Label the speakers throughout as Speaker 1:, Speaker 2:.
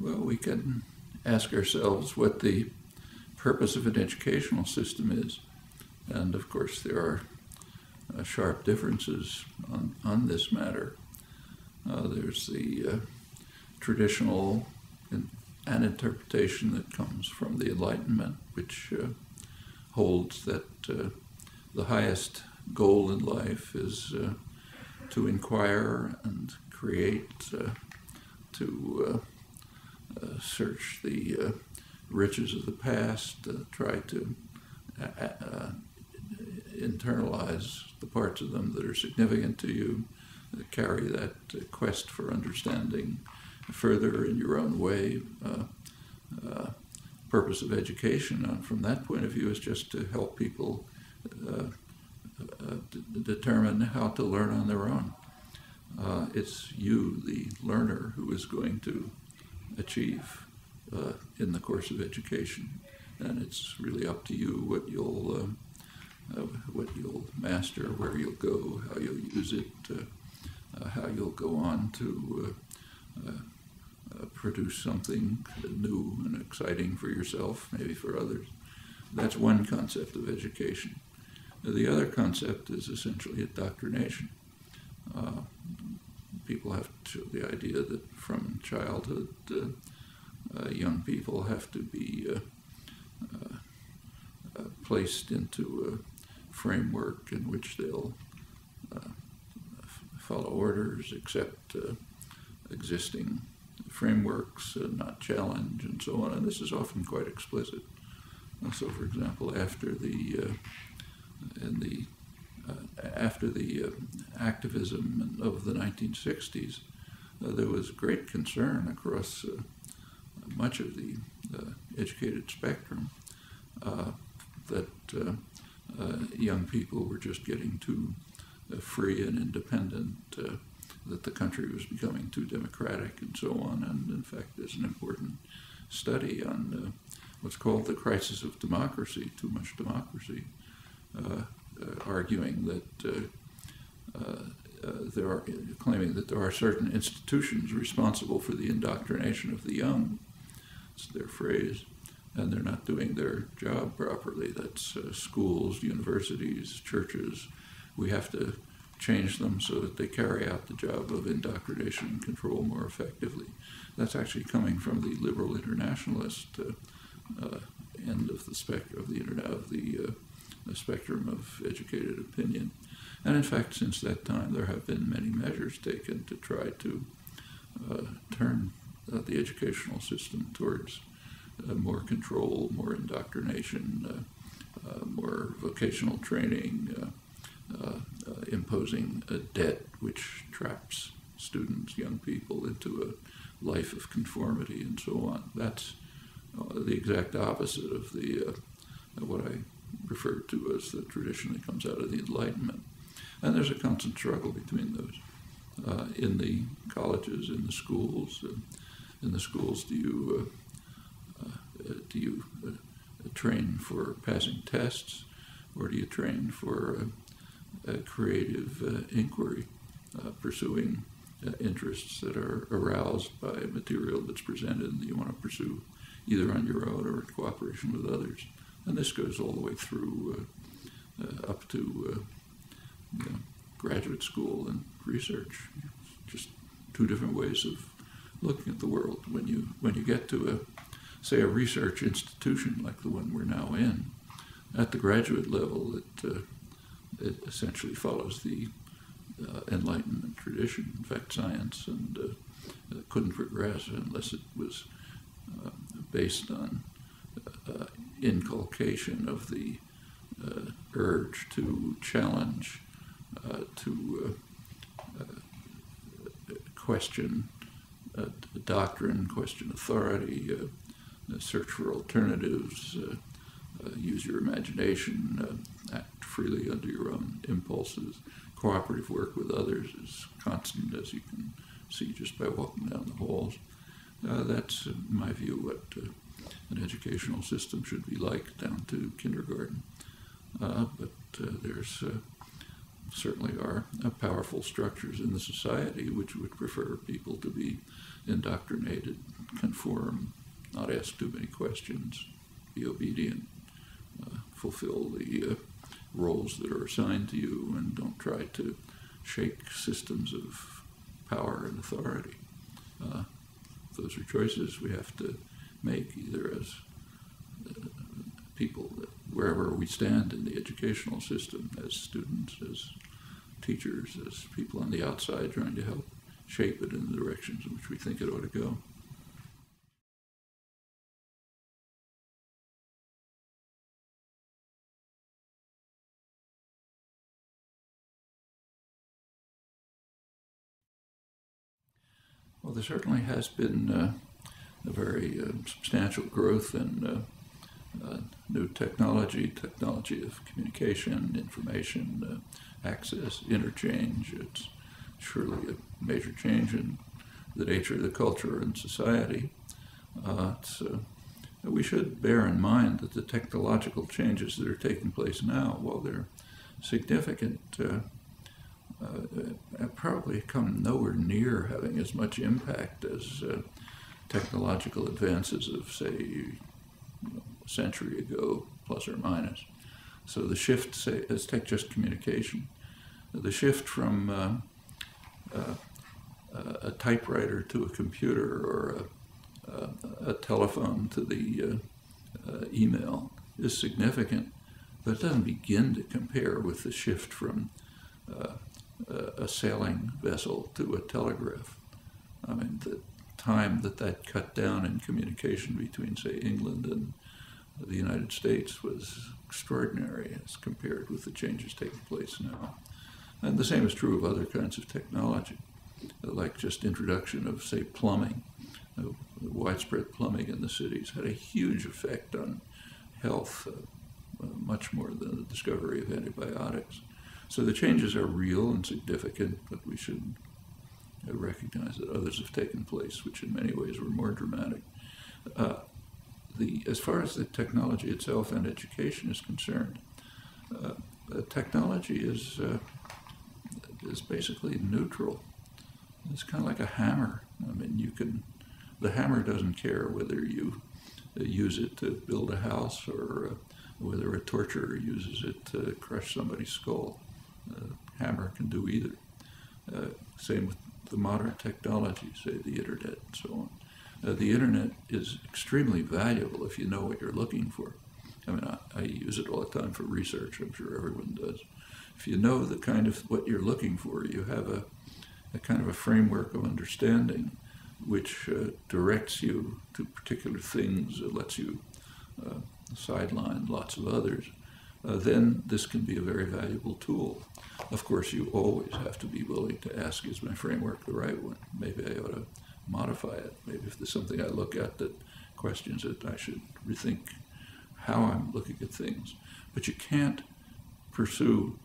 Speaker 1: Well, we can ask ourselves what the purpose of an educational system is. And of course, there are sharp differences on this matter. There's the traditional an interpretation that comes from the Enlightenment, which holds that the highest goal in life is to inquire and create, to search the riches of the past, try to internalize the parts of them that are significant to you, carry that quest for understanding further in your own way. Purpose of education, from that point of view, is just to help people determine how to learn on their own. It's you, the learner, who is going to achieve in the course of education, and it's really up to you what you'll master, where you'll go, how you'll use it, how you'll go on to produce something new and exciting for yourself, maybe for others. That's one concept of education. The other concept is essentially indoctrination. People have the idea that from childhood, young people have to be placed into a framework in which they'll follow orders, accept existing frameworks, not challenge, and so on. And this is often quite explicit. So, for example, after the activism of the 1960s, there was great concern across much of the educated spectrum that young people were just getting too free and independent, that the country was becoming too democratic, and so on. And in fact, there's an important study on what's called the crisis of democracy, too much democracy, arguing that claiming that there are certain institutions responsible for the indoctrination of the young. It's their phrase, and they're not doing their job properly. That's schools, universities, churches. We have to change them so that they carry out the job of indoctrination and control more effectively. That's actually coming from the liberal internationalist end of the spectrum of the spectrum of educated opinion. And in fact, since that time, there have been many measures taken to try to turn the educational system towards more control, more indoctrination, more vocational training, imposing a debt which traps students, young people, into a life of conformity and so on. That's the exact opposite of the what I refer to as the tradition that comes out of the Enlightenment. And there's a constant struggle between those. In the colleges, in the schools, do you train for passing tests, or do you train for creative inquiry, pursuing interests that are aroused by material that's presented and that you want to pursue either on your own or in cooperation with others? And this goes all the way through up to graduate school and research. Just two different ways of looking at the world. When you get to say a research institution like the one we're now in, at the graduate level, it essentially follows the Enlightenment tradition. In fact, science couldn't progress unless it was based on inculcation of the urge to challenge, to question doctrine, question authority, search for alternatives, use your imagination, act freely under your own impulses. Cooperative work with others is constant, as you can see just by walking down the halls. That's, in my view, what an educational system should be like down to kindergarten. But there's certainly are powerful structures in the society which would prefer people to be indoctrinated, conform, not ask too many questions, be obedient, fulfill the roles that are assigned to you, and don't try to shake systems of power and authority. Those are choices we have to make, either as people, wherever we stand in the educational system, as students, as teachers, as people on the outside trying to help shape it in the directions in which we think it ought to go. Well, there certainly has been a very substantial growth in new technology of communication, information, access, interchange. It's surely a major change in the nature of the culture and society. We should bear in mind that the technological changes that are taking place now, while they're significant, probably come nowhere near having as much impact as technological advances of, say, a century ago, plus or minus. So the shift, say, let's take just communication. The shift from a typewriter to a computer, or a telephone to the email is significant, but it doesn't begin to compare with the shift from a sailing vessel to a telegraph. I mean, the time that cut down in communication between, say, England and the United States was extraordinary as compared with the changes taking place now. And the same is true of other kinds of technology, like just introduction of, say, plumbing. Widespread plumbing in the cities had a huge effect on health, much more than the discovery of antibiotics. So the changes are real and significant, but we should recognize that others have taken place, which in many ways were more dramatic. As far as the technology itself and education is concerned, technology is basically neutral. It's kind of like a hammer. I mean, the hammer doesn't care whether you use it to build a house or whether a torturer uses it to crush somebody's skull. Hammer can do either. Same with the modern technology, say the internet and so on. The internet is extremely valuable if you know what you're looking for. I mean, I use it all the time for research. I'm sure everyone does. If you know the kind of what you're looking for, you have a kind of a framework of understanding which directs you to particular things, lets you sideline lots of others, then this can be a very valuable tool. Of course, you always have to be willing to ask, is my framework the right one? Maybe I ought to modify it. Maybe if there's something I look at that questions it, I should rethink how I'm looking at things. But you can't pursue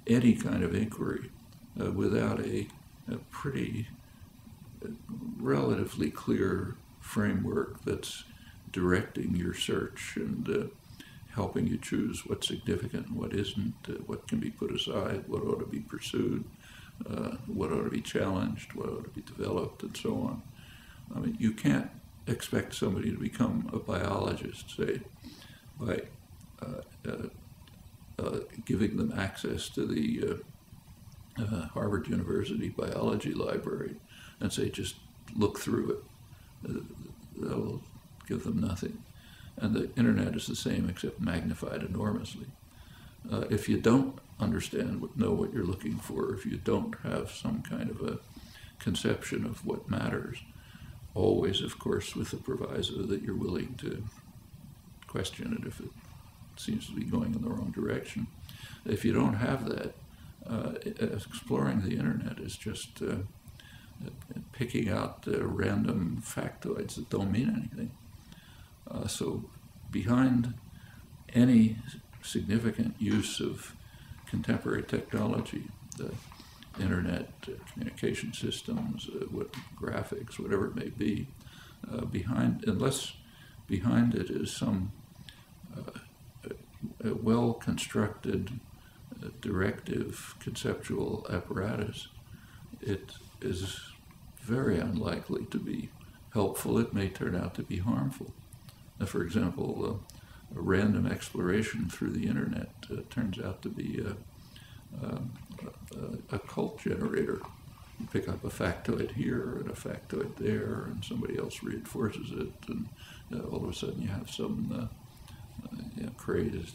Speaker 1: any kind of inquiry without a pretty relatively clear framework that's directing your search and helping you choose what's significant and what isn't, what can be put aside, what ought to be pursued, what ought to be challenged, what ought to be developed, and so on. I mean, you can't expect somebody to become a biologist, say, by giving them access to the Harvard University biology library and say, just look through it. That'll give them nothing. And the internet is the same, except magnified enormously. If you don't know what you're looking for, if you don't have some kind of a conception of what matters, always, of course, with the proviso that you're willing to question it if it seems to be going in the wrong direction. If you don't have that, exploring the internet is just picking out random factoids that don't mean anything. So behind any significant use of contemporary technology, the internet, communication systems, graphics, whatever it may be, unless behind it is some well-constructed directive conceptual apparatus, it is very unlikely to be helpful. It may turn out to be harmful. For example, a random exploration through the internet turns out to be a cult generator. You pick up a factoid here and a factoid there, and somebody else reinforces it, and all of a sudden you have some created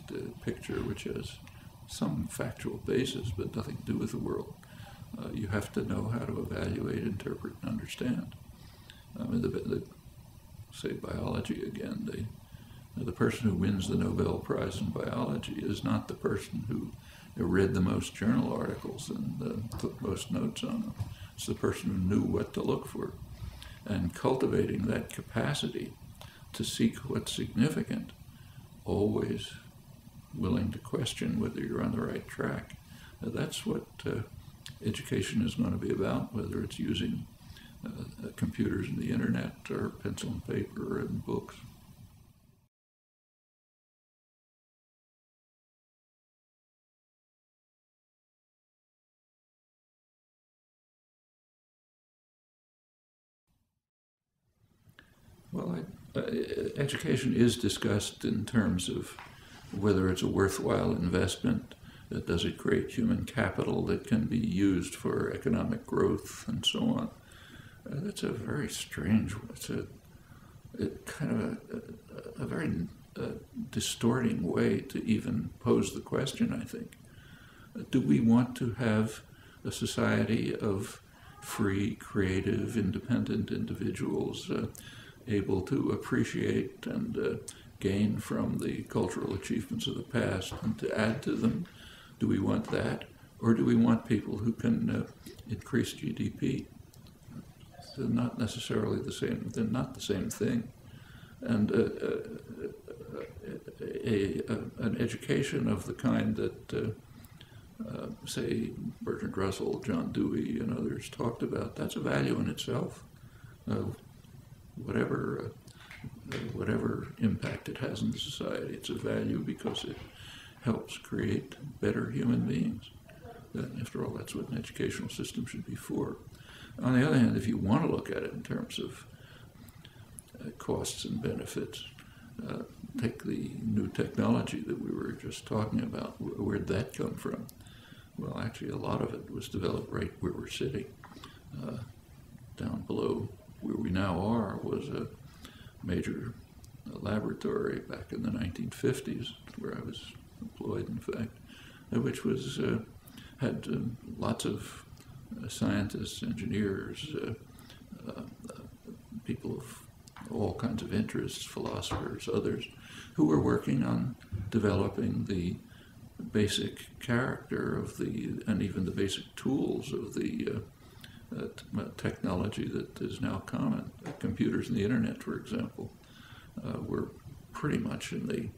Speaker 1: picture which has some factual basis but nothing to do with the world. You have to know how to evaluate, interpret, and understand. Say biology again, the person who wins the Nobel Prize in biology is not the person who read the most journal articles and took most notes on them. It's the person who knew what to look for. And cultivating that capacity to seek what's significant, always willing to question whether you're on the right track. That's what education is going to be about, whether it's using computers and the internet or pencil and paper and books. Well, education is discussed in terms of whether it's a worthwhile investment. Does it create human capital that can be used for economic growth and so on? That's a very strange, it's a very distorting way to even pose the question, I think. Do we want to have a society of free, creative, independent individuals able to appreciate and gain from the cultural achievements of the past and to add to them? Do we want that? Or do we want people who can increase GDP? They're not necessarily the same, they're not the same thing. And an education of the kind that, say, Bertrand Russell, John Dewey, and others talked about, that's a value in itself. Whatever impact it has in the society, it's a value because it helps create better human beings. After all, that's what an educational system should be for. On the other hand, if you want to look at it in terms of costs and benefits, take the new technology that we were just talking about. Where'd that come from? Well, actually, a lot of it was developed right where we're sitting. Down below where we now are was a major laboratory back in the 1950s, where I was employed, in fact, which was had lots of scientists, engineers, people of all kinds of interests, philosophers, others, who were working on developing the basic character of and even the basic tools of the technology that is now common. Computers and the internet, for example, were pretty much in the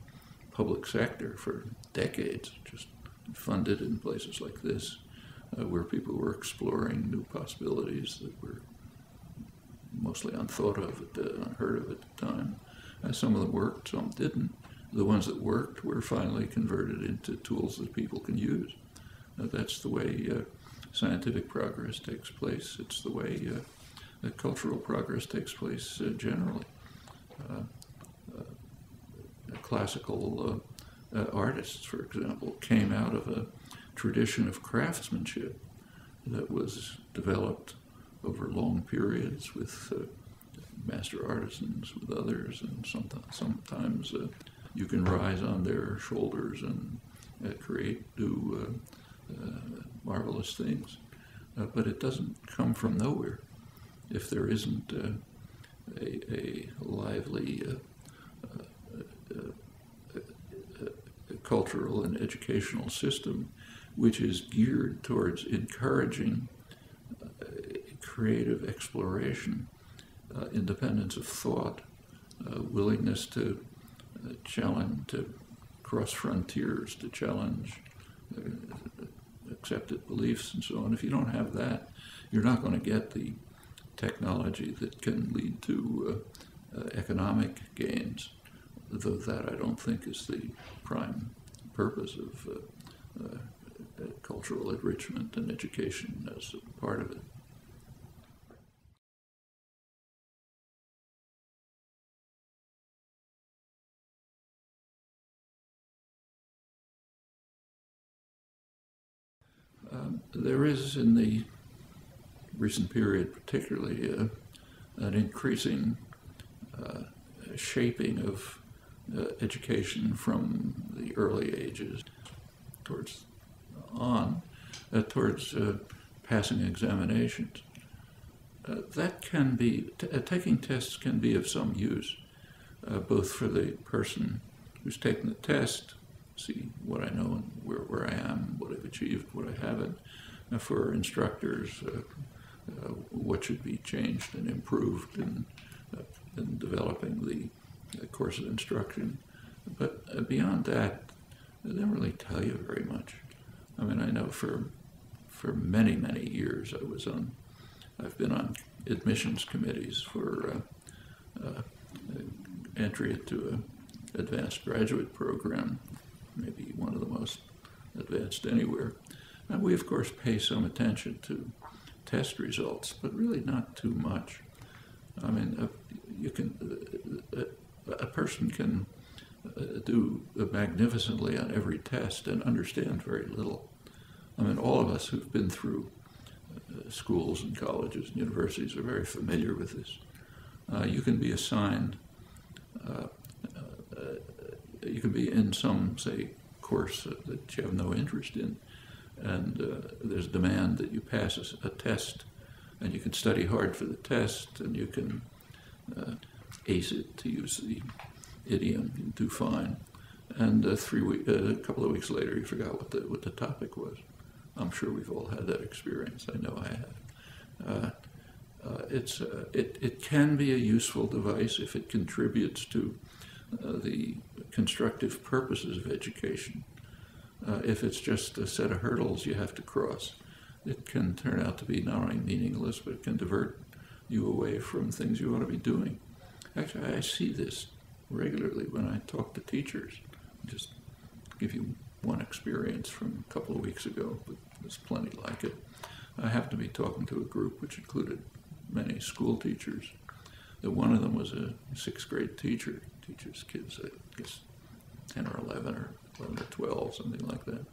Speaker 1: public sector for decades, just funded in places like this, where people were exploring new possibilities that were mostly unthought of, unheard of at the time. Some of them worked, some didn't. The ones that worked were finally converted into tools that people can use. That's the way scientific progress takes place. It's the way cultural progress takes place generally. Classical artists, for example, came out of a tradition of craftsmanship that was developed over long periods with master artisans, with others, and sometimes you can rise on their shoulders and create new marvelous things. But it doesn't come from nowhere if there isn't a lively cultural and educational system which is geared towards encouraging creative exploration, independence of thought, willingness to challenge, to cross frontiers, to challenge accepted beliefs and so on. If you don't have that, you're not going to get the technology that can lead to economic gains, though that I don't think is the prime purpose of cultural enrichment and education as a part of it. There is, in the recent period particularly, an increasing shaping of education from the early ages towards passing examinations. That can be, taking tests can be of some use, both for the person who's taking the test, see what I know and where I am, what I've achieved, what I haven't, for instructors, what should be changed and improved in developing the course of instruction. But beyond that, they don't really tell you very much. I mean, I know for many, many years I've been on admissions committees for entry into an advanced graduate program, maybe one of the most advanced anywhere. And we, of course, pay some attention to test results, but really not too much. I mean, a person can do magnificently on every test and understand very little. I mean, all of us who've been through schools and colleges and universities are very familiar with this. You can be assigned, you can be in some, say, course that you have no interest in, and there's demand that you pass a test, and you can study hard for the test, and you can ace it, to use the idiom, you do fine. And a couple of weeks later, you forgot what the topic was. I'm sure we've all had that experience. I know I have. It can be a useful device if it contributes to the constructive purposes of education. If it's just a set of hurdles you have to cross, it can turn out to be not only meaningless, but it can divert you away from things you ought to be doing. Actually, I see this regularly when I talk to teachers. Just give you one experience from a couple of weeks ago, but there's plenty like it. I happened to be talking to a group which included many school teachers. One of them was a sixth grade teacher, teaches kids, I guess, 10 or 11 or 11 or 12, something like that.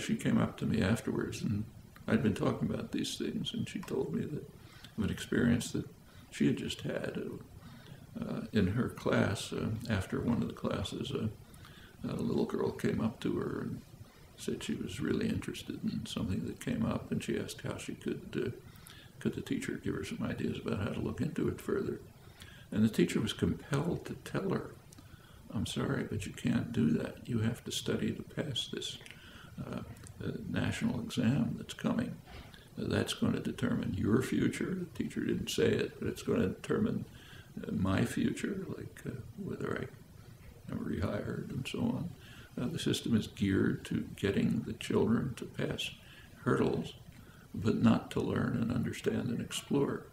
Speaker 1: She came up to me afterwards, and I'd been talking about these things, and she told me that of an experience that she had just had in her class. After one of the classes, a little girl came up to her and said she was really interested in something that came up, and she asked how she could the teacher give her some ideas about how to look into it further. And the teacher was compelled to tell her, I'm sorry, but you can't do that. You have to study to pass this national exam that's coming. That's going to determine your future. The teacher didn't say it, but it's going to determine my future, like whether I am rehired and so on. The system is geared to getting the children to pass hurdles, but not to learn and understand and explore.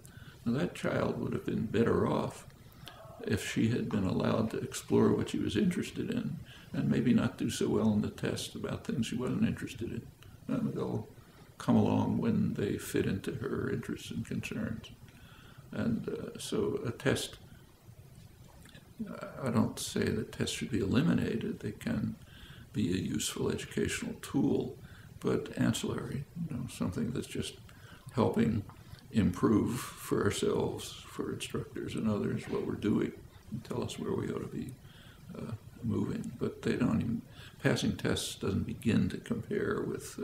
Speaker 1: Now, that child would have been better off if she had been allowed to explore what she was interested in, and maybe not do so well in the test about things she wasn't interested in. And they'll come along when they fit into her interests and concerns. And so a test, I don't say that tests should be eliminated. They can be a useful educational tool, but ancillary, something that's just helping improve for ourselves, for instructors and others, what we're doing, and tell us where we ought to be moving. But they don't even, passing tests doesn't begin to compare with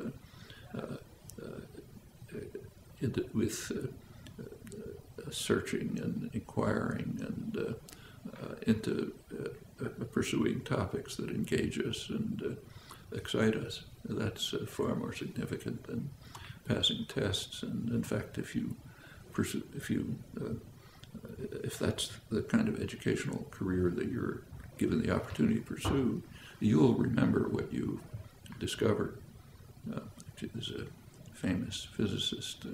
Speaker 1: searching and inquiring and into pursuing topics that engage us and excite us. That's far more significant than passing tests. And in fact, if that's the kind of educational career that you're given the opportunity to pursue, you'll remember what you discovered. There's a famous physicist,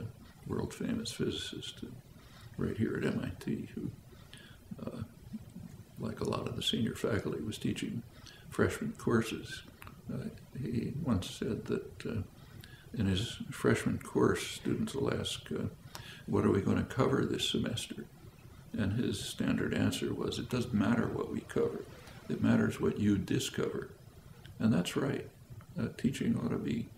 Speaker 1: world famous physicist, right here at MIT, who, like a lot of the senior faculty, was teaching freshman courses. He once said that In his freshman course, students will ask, what are we going to cover this semester? And his standard answer was, it doesn't matter what we cover. It matters what you discover. And that's right. Teaching ought to be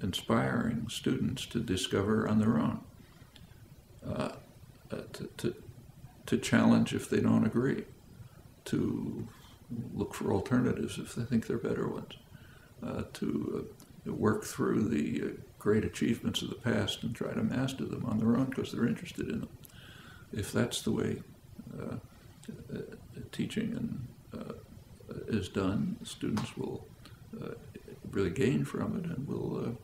Speaker 1: inspiring students to discover on their own, to challenge if they don't agree, to look for alternatives if they think they're better ones, to work through the great achievements of the past and try to master them on their own because they're interested in them. If that's the way teaching is done, students will really gain from it and will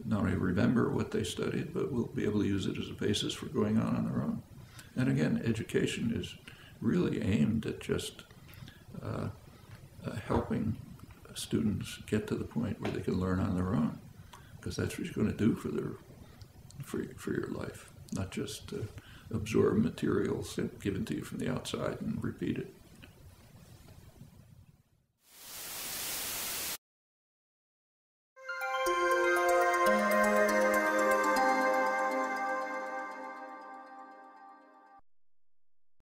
Speaker 1: not only remember what they studied, but will be able to use it as a basis for going on their own. And again, education is really aimed at just helping students get to the point where they can learn on their own, because that's what you're going to do for your life, not just absorb materials given to you from the outside and repeat it.